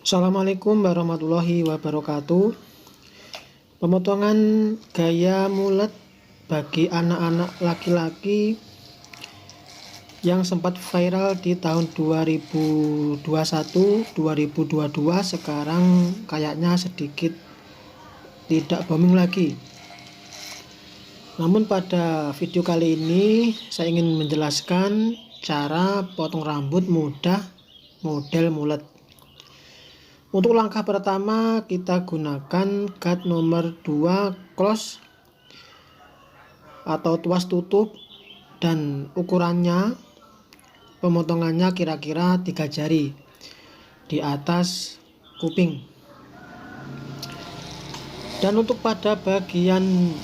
Assalamualaikum warahmatullahi wabarakatuh. Pemotongan gaya mulet bagi anak-anak laki-laki yang sempat viral di tahun 2021-2022 sekarang kayaknya sedikit tidak booming lagi. Namun pada video kali ini saya ingin menjelaskan cara potong rambut mudah model mulet. Untuk langkah pertama kita gunakan cut nomor 2 close atau tuas tutup, dan ukurannya pemotongannya kira-kira 3 jari di atas kuping. Dan untuk pada bagian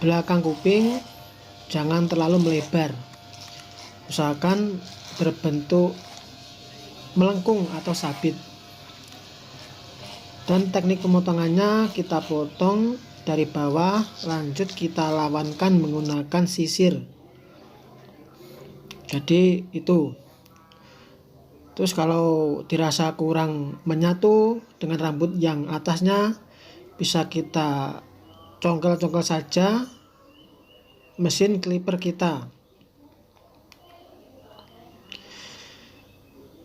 belakang kuping jangan terlalu melebar, usahakan berbentuk melengkung atau sabit. Dan teknik pemotongannya kita potong dari bawah, lanjut kita lawankan menggunakan sisir. Jadi itu. Terus kalau dirasa kurang menyatu dengan rambut yang atasnya, bisa kita congkel-congkel saja mesin clipper kita.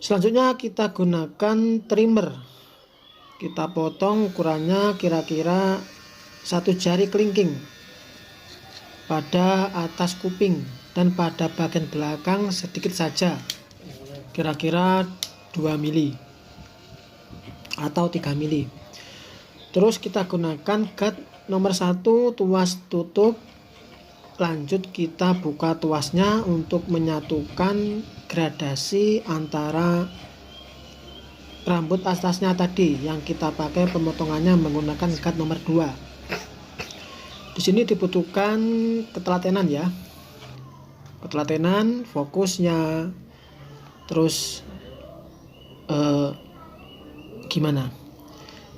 Selanjutnya kita gunakan trimmer. Kita potong ukurannya kira-kira 1 jari kelingking pada atas kuping, dan pada bagian belakang sedikit saja, kira-kira 2 mili atau 3 mili. Terus kita gunakan cut nomor 1 tuas tutup, lanjut kita buka tuasnya untuk menyatukan gradasi antara rambut atasnya tadi yang kita pakai pemotongannya menggunakan cut nomor 2. Di sini dibutuhkan ketelatenan ya. Ketelatenan, fokusnya, terus gimana?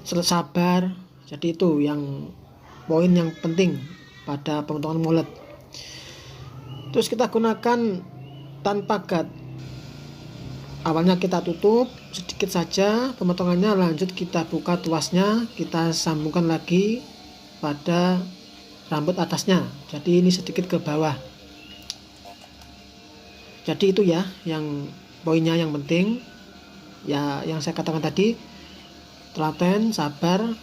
Sabar. Jadi itu yang poin yang penting pada pemotongan mulet. Terus kita gunakan tanpa cut. Awalnya kita tutup sedikit saja pemotongannya, lanjut kita buka tuasnya, kita sambungkan lagi pada rambut atasnya. Jadi ini sedikit ke bawah. Jadi itu ya yang poinnya yang penting ya, yang saya katakan tadi: telaten, sabar,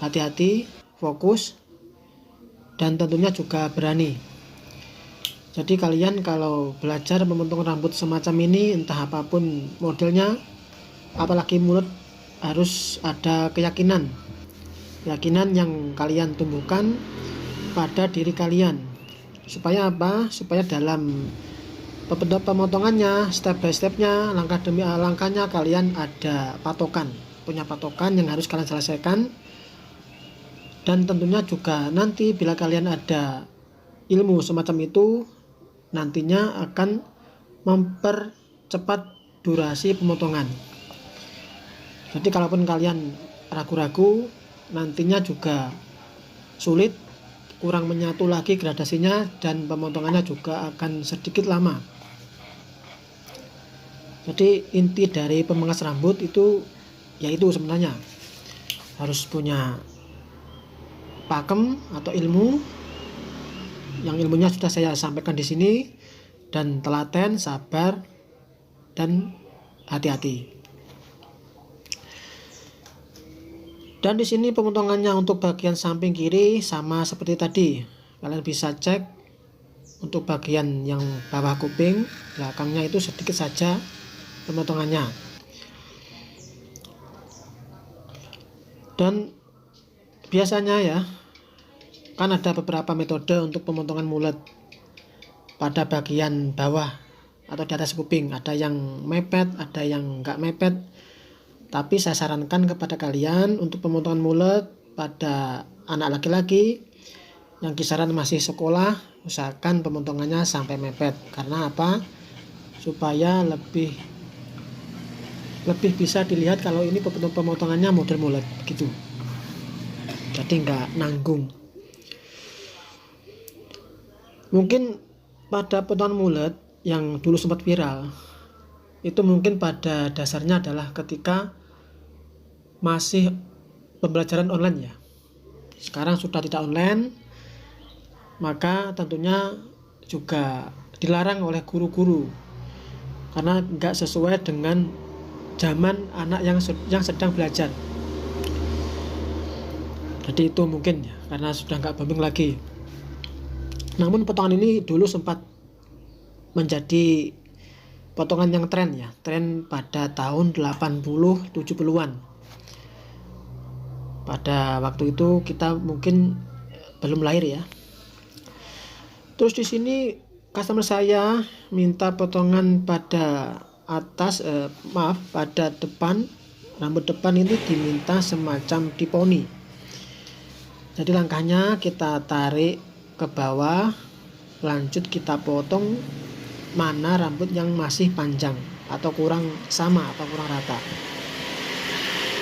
hati-hati, fokus, dan tentunya juga berani. Jadi kalian kalau belajar memotong rambut semacam ini, entah apapun modelnya, apalagi mulet, harus ada keyakinan yang kalian tumbuhkan pada diri kalian. Supaya apa? Supaya dalam pemotongannya, step by stepnya, langkah demi langkahnya, kalian ada patokan, punya patokan yang harus kalian selesaikan. Dan tentunya juga nanti bila kalian ada ilmu semacam itu, nantinya akan mempercepat durasi pemotongan. Jadi kalaupun kalian ragu-ragu, nantinya juga sulit, kurang menyatu lagi gradasinya, dan pemotongannya juga akan sedikit lama. Jadi inti dari pemangkas rambut itu yaitu sebenarnya harus punya pakem atau ilmu, yang ilmunya sudah saya sampaikan di sini, dan telaten, sabar, dan hati-hati. Dan di sini pemotongannya untuk bagian samping kiri sama seperti tadi. Kalian bisa cek untuk bagian yang bawah kuping, belakangnya itu sedikit saja pemotongannya. Dan biasanya ya, kan ada beberapa metode untuk pemotongan mulet pada bagian bawah atau di atas kuping. Ada yang mepet, ada yang enggak mepet. Tapi saya sarankan kepada kalian untuk pemotongan mulet pada anak laki-laki yang kisaran masih sekolah, usahakan pemotongannya sampai mepet. Karena apa? Supaya lebih bisa dilihat kalau ini pemotongannya model mulet gitu. Jadi enggak nanggung. Mungkin pada potongan mulet yang dulu sempat viral, itu mungkin pada dasarnya adalah ketika masih pembelajaran online ya. Sekarang sudah tidak online, maka tentunya juga dilarang oleh guru-guru karena nggak sesuai dengan zaman anak yang sedang belajar. Jadi itu mungkin ya, karena sudah nggak booming lagi. Namun potongan ini dulu sempat menjadi potongan yang tren ya, tren pada tahun 80 70-an. Pada waktu itu kita mungkin belum lahir ya. Terus di sini customer saya minta potongan pada atas, pada depan, rambut depan ini diminta semacam diponi. Jadi langkahnya kita tarik ke bawah, lanjut kita potong mana rambut yang masih panjang atau kurang sama atau kurang rata.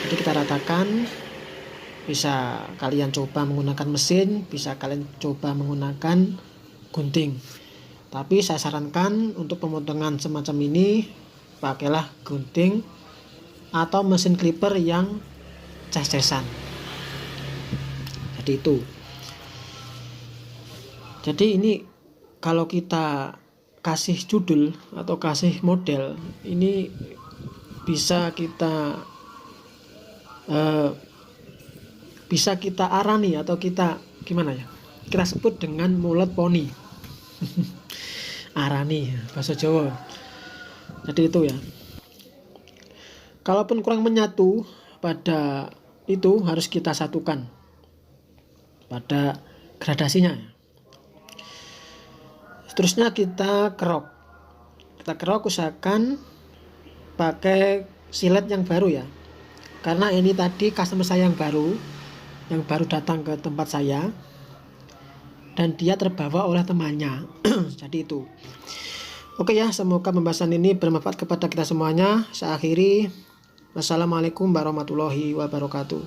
Jadi kita ratakan. Bisa kalian coba menggunakan mesin, bisa kalian coba menggunakan gunting. Tapi saya sarankan untuk pemotongan semacam ini pakailah gunting atau mesin clipper yang cas-casan. Jadi itu. Jadi ini kalau kita kasih judul atau kasih model, ini bisa kita arani atau kita gimana ya, kita sebut dengan mulut poni. Arani bahasa Jawa. Jadi itu ya, kalaupun kurang menyatu pada itu harus kita satukan pada gradasinya. Seterusnya kita kerok usahakan pakai silet yang baru ya, karena ini tadi customer saya yang baru datang ke tempat saya dan dia terbawa oleh temannya. Jadi itu. Oke ya, semoga pembahasan ini bermanfaat kepada kita semuanya. Saya akhiri. Wassalamualaikum warahmatullahi wabarakatuh.